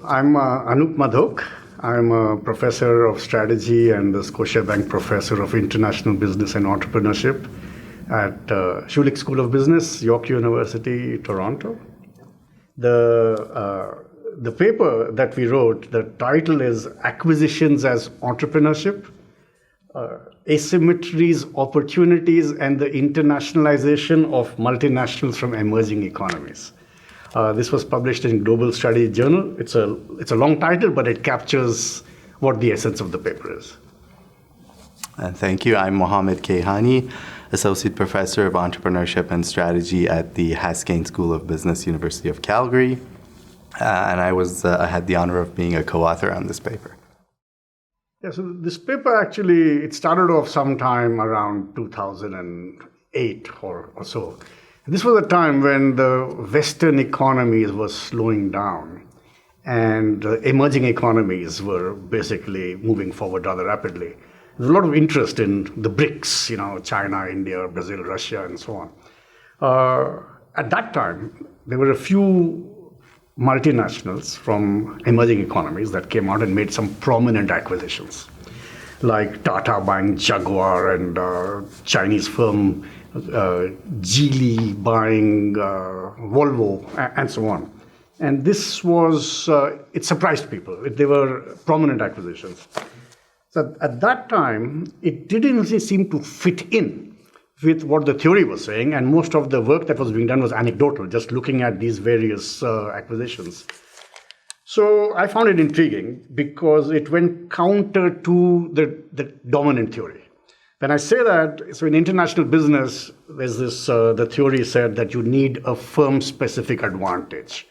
I'm Anoop Madhok. I'm a professor of strategy and the Scotiabank Professor of International Business and Entrepreneurship at Schulich School of Business, York University, Toronto. The paper that we wrote, the title is Acquisitions as Entrepreneurship, Asymmetries, Opportunities, and the Internationalization of Multinationals from Emerging Economies. This was published in Global Strategy Journal. It's a long title, but it captures what the essence of the paper is. Thank you. I'm Mohammad Keyhani, Associate Professor of Entrepreneurship and Strategy at the Haskayne School of Business, University of Calgary. And I had the honor of being a co-author on this paper. Yeah, so this paper actually, it started off sometime around 2008 or so. This was a time when the Western economies were slowing down and emerging economies were basically moving forward rather rapidly. There's a lot of interest in the BRICS, China, India, Brazil, Russia, and so on. At that time, there were a few multinationals from emerging economies that came out and made some prominent acquisitions, like Tata buying Jaguar and Chinese firm Geely buying Volvo, and so on. And this was, it surprised people. They were prominent acquisitions. So at that time, it didn't really seem to fit in with what the theory was saying, and most of the work that was being done was anecdotal, just looking at these various acquisitions. So I found it intriguing because it went counter to the dominant theory. When I say that, so in international business, there's this, the theory said that you need a firm-specific advantage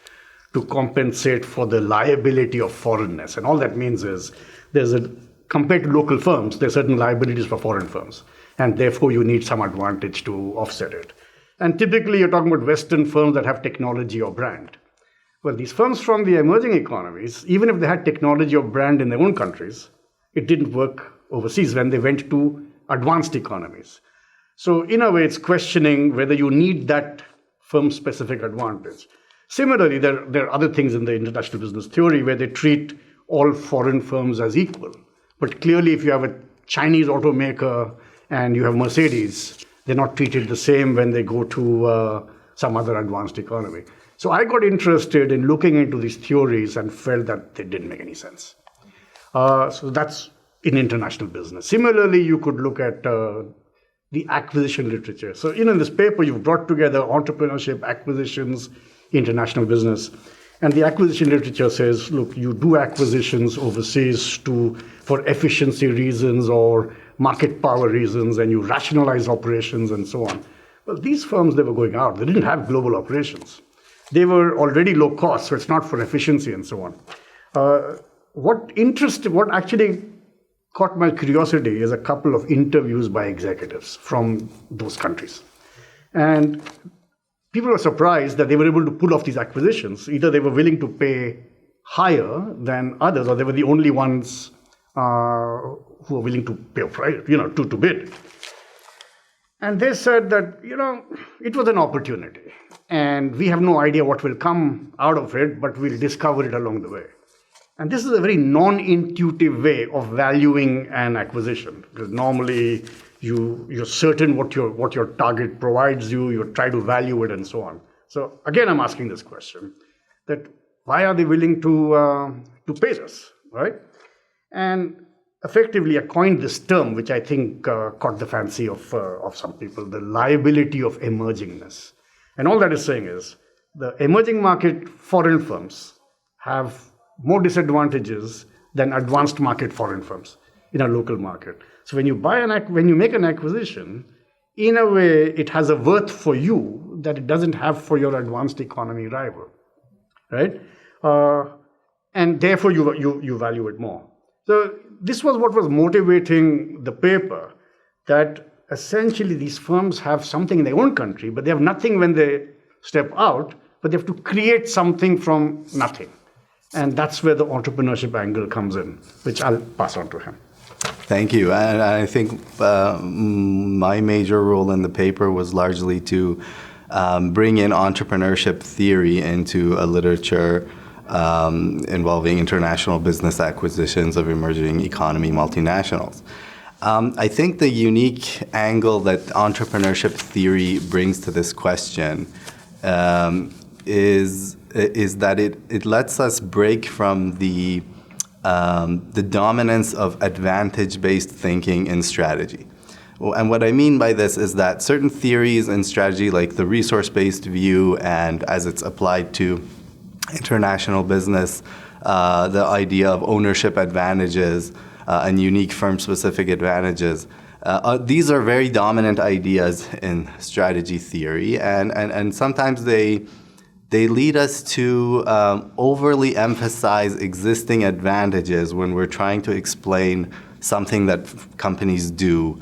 to compensate for the liability of foreignness. And all that means is compared to local firms, there are certain liabilities for foreign firms. And therefore, you need some advantage to offset it. And typically, you're talking about Western firms that have technology or brand. Well, these firms from the emerging economies, even if they had technology or brand in their own countries, it didn't work overseas when they went to advanced economies. So in a way, it's questioning whether you need that firm-specific advantage. Similarly, there are other things in the international business theory where they treat all foreign firms as equal. But clearly, if you have a Chinese automaker and you have Mercedes, they're not treated the same when they go to some other advanced economy. So I got interested in looking into these theories and felt that they didn't make any sense. So that's in international business. Similarly, you could look at the acquisition literature. So in this paper, you've brought together entrepreneurship, acquisitions, international business. And the acquisition literature says, look, you do acquisitions overseas for efficiency reasons or market power reasons, and you rationalize operations and so on. Well, these firms, they were going out. They didn't have global operations. They were already low cost, so it's not for efficiency and so on. What actually caught my curiosity is a couple of interviews by executives from those countries. And people were surprised that they were able to pull off these acquisitions. Either they were willing to pay higher than others, or they were the only ones who were willing to pay a price, to bid. And they said that, it was an opportunity. And we have no idea what will come out of it, but we'll discover it along the way. And this is a very non-intuitive way of valuing an acquisition, because normally you're certain what your target provides you, you try to value it and so on. So again, I'm asking this question, that why are they willing to pay this, right? And effectively, I coined this term, which I think caught the fancy of some people, the liability of emergingness. And all that is saying is, the emerging market foreign firms have more disadvantages than advanced market foreign firms in a local market. So when you make an acquisition, in a way, it has a worth for you that it doesn't have for your advanced economy rival, right? And therefore, you value it more. So this was what was motivating the paper, that essentially these firms have something in their own country, but they have nothing when they step out, but they have to create something from nothing. And that's where the entrepreneurship angle comes in, which I'll pass on to him. Thank you. And I think my major role in the paper was largely to bring in entrepreneurship theory into a literature involving international business acquisitions of emerging economy multinationals. I think the unique angle that entrepreneurship theory brings to this question is that it lets us break from the dominance of advantage-based thinking in strategy. And what I mean by this is that certain theories in strategy, like the resource-based view and as it's applied to international business, the idea of ownership advantages and unique firm-specific advantages, these are very dominant ideas in strategy theory, and sometimes they lead us to overly emphasize existing advantages when we're trying to explain something that companies do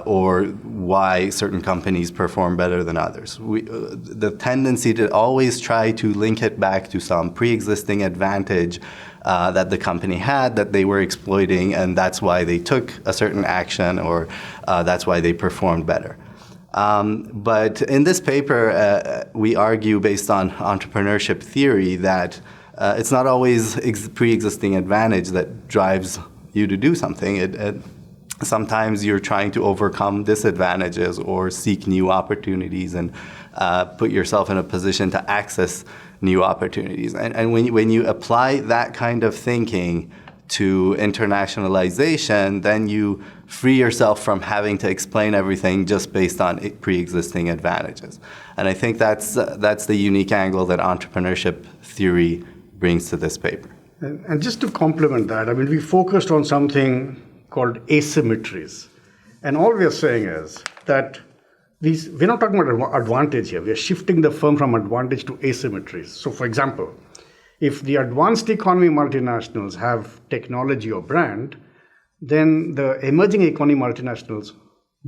or why certain companies perform better than others. The tendency to always try to link it back to some pre-existing advantage that the company had that they were exploiting, and that's why they took a certain action or that's why they performed better. But in this paper, we argue based on entrepreneurship theory that it's not always pre-existing advantage that drives you to do something. Sometimes you're trying to overcome disadvantages or seek new opportunities and put yourself in a position to access new opportunities. And when you apply that kind of thinking to internationalization, then you free yourself from having to explain everything just based on pre-existing advantages. And I think that's the unique angle that entrepreneurship theory brings to this paper. And just to complement that, I mean, we focused on something called asymmetries. And all we are saying is that we're not talking about advantage here. We are shifting the firm from advantage to asymmetries. So, for example, if the advanced economy multinationals have technology or brand, then the emerging economy multinationals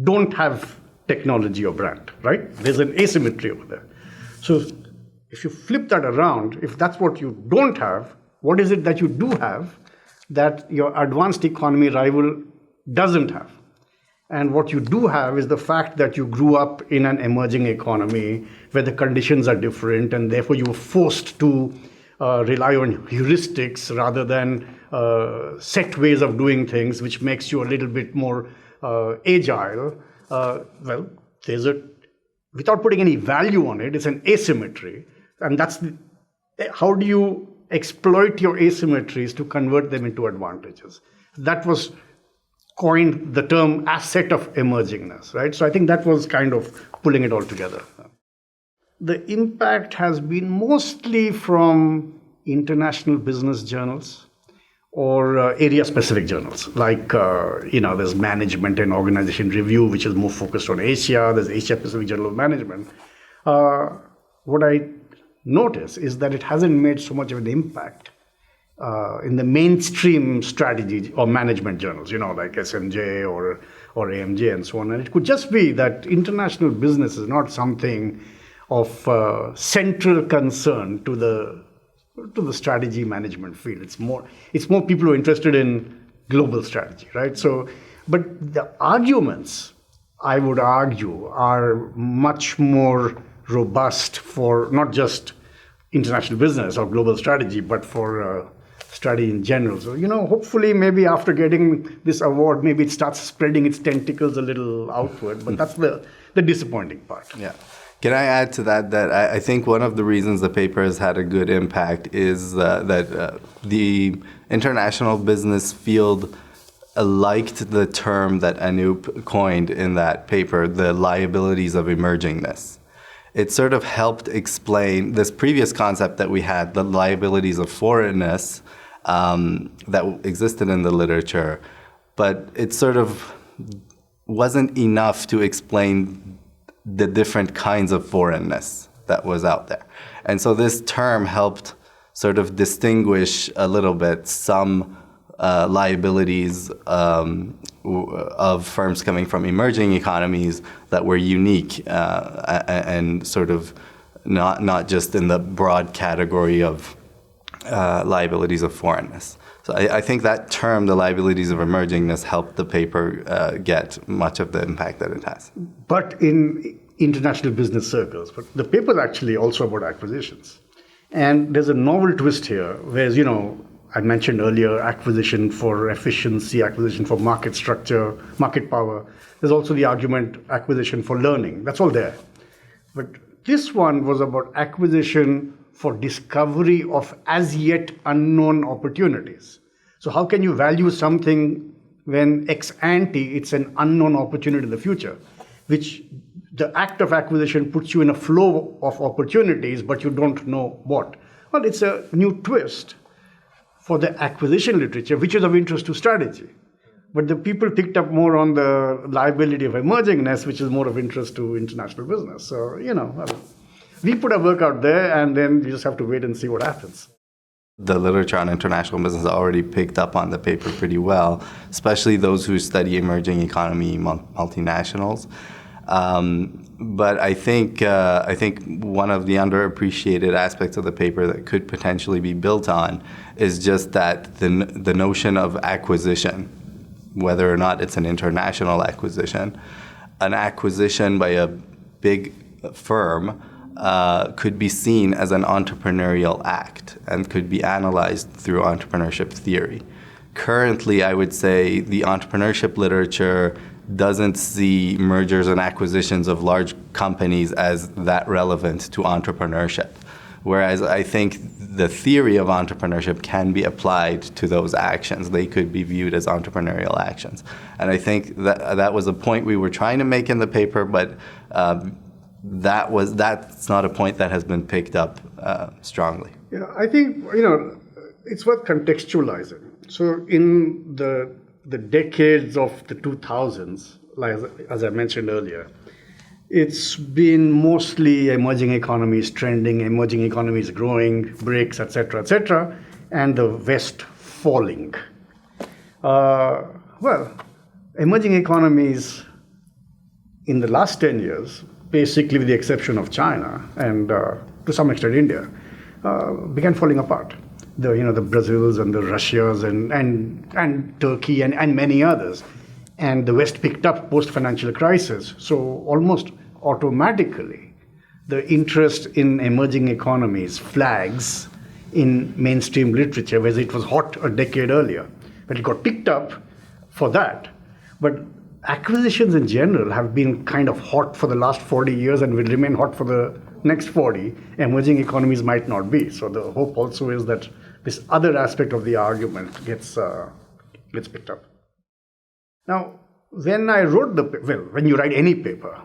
don't have technology or brand, right? There's an asymmetry over there. So if you flip that around, if that's what you don't have, what is it that you do have that your advanced economy rival doesn't have? And what you do have is the fact that you grew up in an emerging economy where the conditions are different, and therefore you were forced to rely on heuristics rather than set ways of doing things, which makes you a little bit more agile. Well, without putting any value on it, it's an asymmetry. And how do you exploit your asymmetries to convert them into advantages? That was coined the term asset of emergingness, right? So I think that was kind of pulling it all together. The impact has been mostly from international business journals or area-specific journals, like, there's Management and Organization Review, which is more focused on Asia. There's Asia-Pacific Journal of Management. What I notice is that it hasn't made so much of an impact in the mainstream strategy or management journals, like SMJ or AMJ and so on. And it could just be that international business is not something of central concern to the strategy management field. It's more people who are interested in global strategy, right? So, but the arguments, I would argue, are much more robust for not just international business or global strategy, but for strategy in general. So, hopefully maybe after getting this award, maybe it starts spreading its tentacles a little outward, but that's the disappointing part. Yeah. Can I add to that I think one of the reasons the paper has had a good impact is that the international business field liked the term that Anoop coined in that paper, the liabilities of emergingness. It sort of helped explain this previous concept that we had, the liabilities of foreignness that existed in the literature, but it sort of wasn't enough to explain the different kinds of foreignness that was out there. And so this term helped sort of distinguish a little bit some liabilities of firms coming from emerging economies that were unique and sort of not just in the broad category of liabilities of foreignness. So I think that term, the liabilities of emergingness, helped the paper get much of the impact that it has. But in international business circles, but the paper is actually also about acquisitions. And there's a novel twist here, whereas, I mentioned earlier acquisition for efficiency, acquisition for market structure, market power. There's also the argument acquisition for learning. That's all there. But this one was about acquisition for discovery of as yet unknown opportunities. So how can you value something when ex ante it's an unknown opportunity in the future, which the act of acquisition puts you in a flow of opportunities, but you don't know what. Well, it's a new twist for the acquisition literature, which is of interest to strategy. But the people picked up more on the liability of emergingness, which is more of interest to international business. So, we put our work out there, and then you just have to wait and see what happens. The literature on international business already picked up on the paper pretty well, especially those who study emerging economy multinationals. But I think one of the underappreciated aspects of the paper that could potentially be built on is just that the notion of acquisition, whether or not it's an international acquisition, an acquisition by a big firm could be seen as an entrepreneurial act and could be analyzed through entrepreneurship theory. Currently, I would say the entrepreneurship literature doesn't see mergers and acquisitions of large companies as that relevant to entrepreneurship. Whereas I think the theory of entrepreneurship can be applied to those actions. They could be viewed as entrepreneurial actions. And I think that was a point we were trying to make in the paper, but that's not a point that has been picked up strongly. Yeah, I think, it's worth contextualizing. So in the decades of the 2000s, like as I mentioned earlier, it's been mostly emerging economies trending, emerging economies growing, BRICS, etc., and the West falling. Emerging economies in the last 10 years, basically with the exception of China and to some extent India, began falling apart. The Brazils and the Russias and Turkey and many others. And the West picked up post-financial crisis. So almost automatically, the interest in emerging economies flags in mainstream literature, whereas it was hot a decade earlier. But it got picked up for that. But acquisitions in general have been kind of hot for the last 40 years and will remain hot for the next 40. Emerging economies might not be. So the hope also is that this other aspect of the argument gets picked up. Now, when I wrote when you write any paper,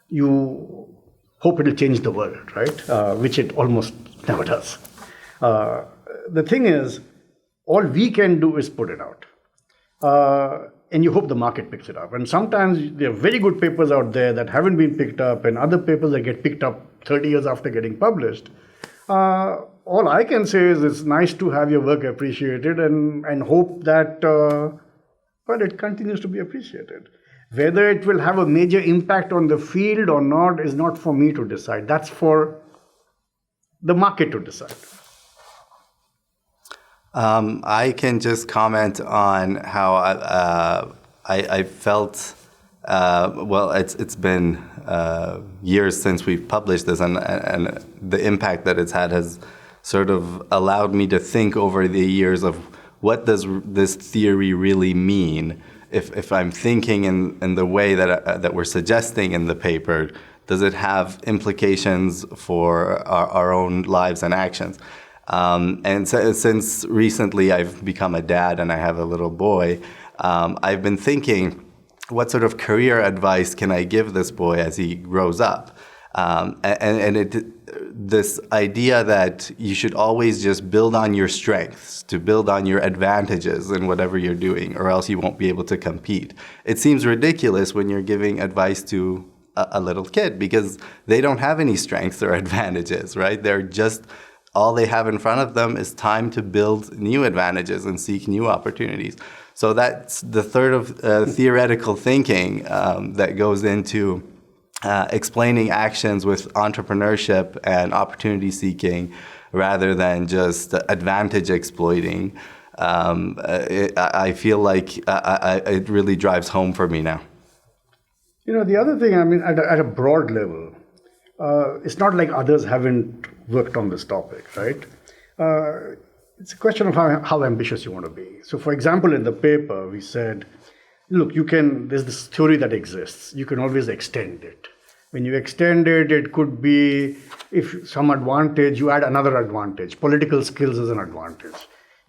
you hope it'll change the world, right? Which it almost never does. The thing is, all we can do is put it out. And you hope the market picks it up. And sometimes there are very good papers out there that haven't been picked up, and other papers that get picked up 30 years after getting published. All I can say is it's nice to have your work appreciated and hope that it continues to be appreciated. Whether it will have a major impact on the field or not is not for me to decide. That's for the market to decide. I can just comment on how I felt. It's been years since we've published this, and the impact that it's had has sort of allowed me to think over the years of what does this theory really mean. If I'm thinking in the way that we're suggesting in the paper, does it have implications for our own lives and actions? And since recently I've become a dad and I have a little boy, I've been thinking, what sort of career advice can I give this boy as he grows up? This idea that you should always just build on your strengths, to build on your advantages in whatever you're doing, or else you won't be able to compete. It seems ridiculous when you're giving advice to a little kid because they don't have any strengths or advantages, right? All they have in front of them is time to build new advantages and seek new opportunities. So that's the third of theoretical thinking that goes into explaining actions with entrepreneurship and opportunity seeking rather than just advantage exploiting. I feel like it really drives home for me now. The other thing, at a broad level, it's not like others haven't worked on this topic, right? It's a question of how ambitious you want to be. So, for example, in the paper, we said, look, there's this theory that exists. You can always extend it. When you extend it, it could be, if some advantage, you add another advantage. Political skills is an advantage.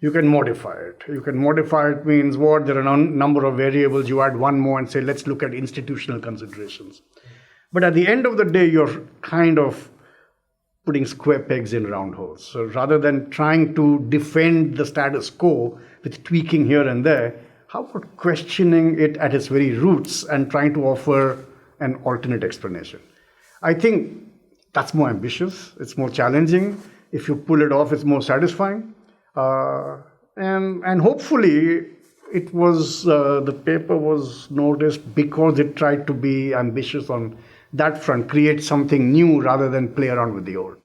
You can modify it. You can modify it means what? There are a number of variables. You add one more and say, let's look at institutional considerations. But at the end of the day, you're kind of putting square pegs in round holes. So rather than trying to defend the status quo with tweaking here and there, how about questioning it at its very roots and trying to offer an alternate explanation? I think that's more ambitious. It's more challenging. If you pull it off, it's more satisfying. And hopefully the paper was noticed because it tried to be ambitious on that front, create something new rather than play around with the old.